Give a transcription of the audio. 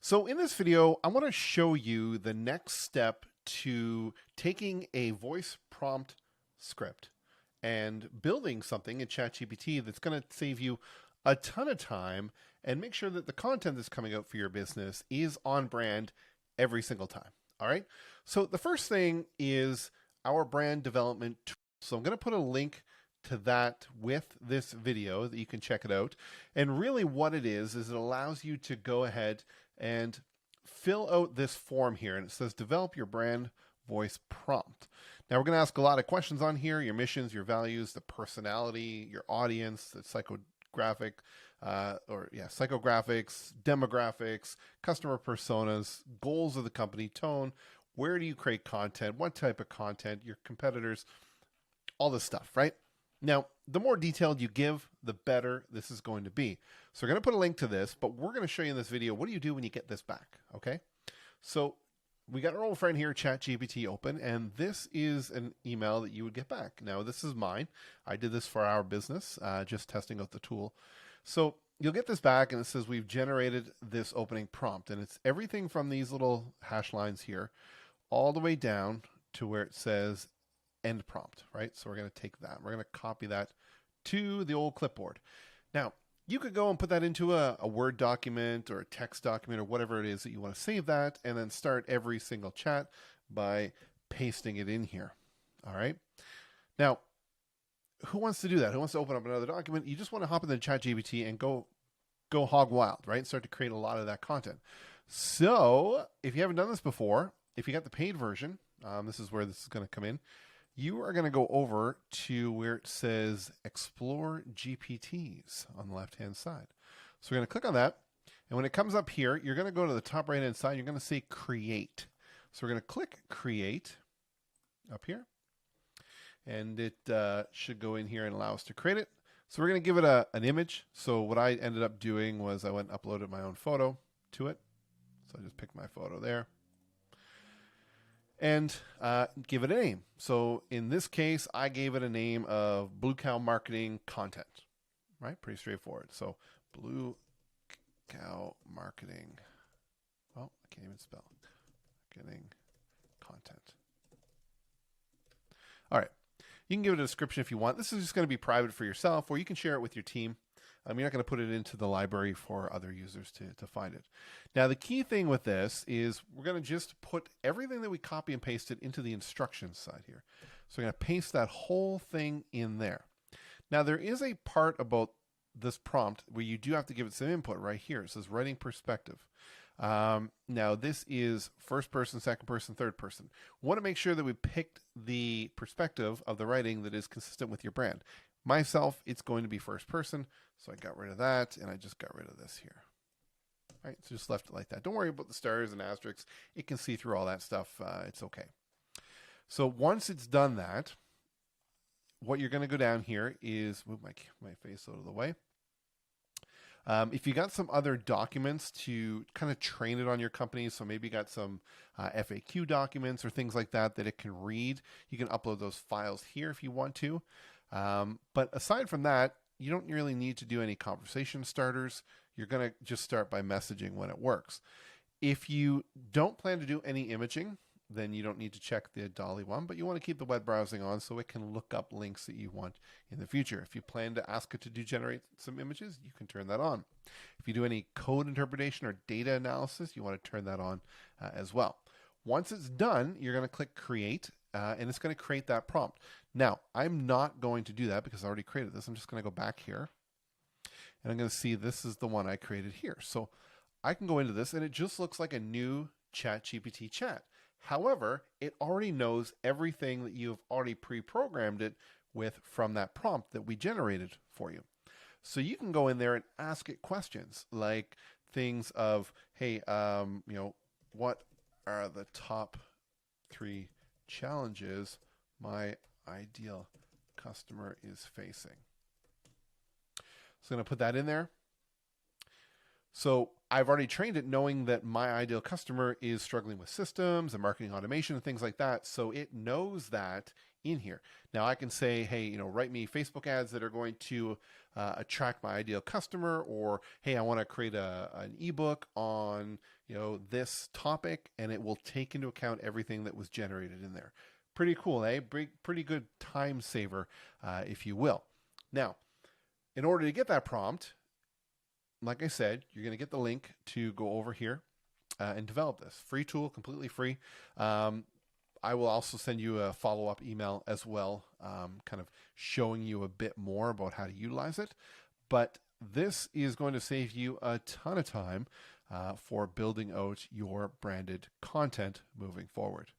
So in this video, I want to show you the next step to taking a voice prompt script and building something in ChatGPT that's going to save you a ton of time and make sure that the content that's coming out for your business is on brand every single time. All right. So the first thing is our brand development tool. So I'm going to put a link to that with this video that you can check it out. And really what it is it allows you to go ahead and fill out this form here. And it says develop your brand voice prompt. Now we're going to ask a lot of questions on here: your missions, your values, the personality, your audience, the psychographics, demographics, customer personas, goals of the company, tone, where do you create content, what type of content, your competitors, all this stuff, right? Now, the more detailed you give, the better this is going to be. So we're going to put a link to this, but we're going to show you in this video, what do you do when you get this back, okay? So we got our old friend here, ChatGPT open, and this is an email that you would get back. Now, this is mine. I did this for our business, just testing out the tool. So you'll get this back, and it says we've generated this opening prompt, and it's everything from these little hash lines here all the way down to where it says end prompt, right? So we're going to take that. We're going to copy that to the old clipboard. Now, you could go and put that into a Word document or a text document or whatever it is that you want to save that, and then start every single chat by pasting it in here. All right. Now, who wants to do that? Who wants to open up another document? You just want to hop into ChatGPT and go hog wild, right? Start to create a lot of that content. So if you haven't done this before, if you got the paid version, this is where this is going to come in. You are going to go over to where it says Explore GPTs on the left-hand side. So we're going to click on that. And when it comes up here, you're going to go to the top right-hand side. You're going to say Create. So we're going to click Create up here. And it should go in here and allow us to create it. So we're going to give it an image. So what I ended up doing was I went and uploaded my own photo to it. So I just picked my photo there. And give it a name. So in this case, I gave it a name of Blue Cow Marketing Content, right? Pretty straightforward. So Blue Cow Marketing. Oh, I can't even spell. Marketing Content. All right. You can give it a description if you want. This is just going to be private for yourself, or you can share it with your team. You're not going to put it into the library for other users to find it. Now, the key thing with this is we're going to just put everything that we copy and pasted into the instructions side here. So we're going to paste that whole thing in there. Now, there is a part about this prompt where you do have to give it some input right here. It says writing perspective. Now, this is first person, second person, third person. We want to make sure that we picked the perspective of the writing that is consistent with your brand. Myself, it's going to be first person, so I got rid of that, and I just got rid of this here. All right, so just left it like that. Don't worry about the stars and asterisks. It can see through all that stuff. It's okay. So once it's done that, what you're going to go down here is move my face out of the way. If you got some other documents to kind of train it on your company, so maybe you got some FAQ documents or things like that that it can read, you can upload those files here if you want to. But aside from that, you don't really need to do any conversation starters. You're going to just start by messaging when it works. If you don't plan to do any imaging, then you don't need to check the Dolly one, but you want to keep the web browsing on so it can look up links that you want in the future. If you plan to ask it to generate some images, you can turn that on. If you do any code interpretation or data analysis, you want to turn that on as well. Once it's done, you're going to click Create, and it's going to create that prompt. Now, I'm not going to do that because I already created this. I'm just going to go back here, and I'm going to see this is the one I created here. So I can go into this, and it just looks like a new ChatGPT chat. However, it already knows everything that you've already pre-programmed it with from that prompt that we generated for you. So you can go in there and ask it questions like things of, hey, what are the top 3 challenges my ideal customer is facing? So I'm going to put that in there. So I've already trained it knowing that my ideal customer is struggling with systems and marketing automation and things like that. So it knows that in here. Now I can say, hey, write me Facebook ads that are going to attract my ideal customer, or hey, I want to create an ebook on this topic, and it will take into account everything that was generated in there. Pretty cool, eh? Pretty good time saver, if you will. Now, in order to get that prompt, like I said, you're going to get the link to go over here and develop this. Free tool, completely free. I will also send you a follow-up email as well, kind of showing you a bit more about how to utilize it. But this is going to save you a ton of time for building out your branded content moving forward.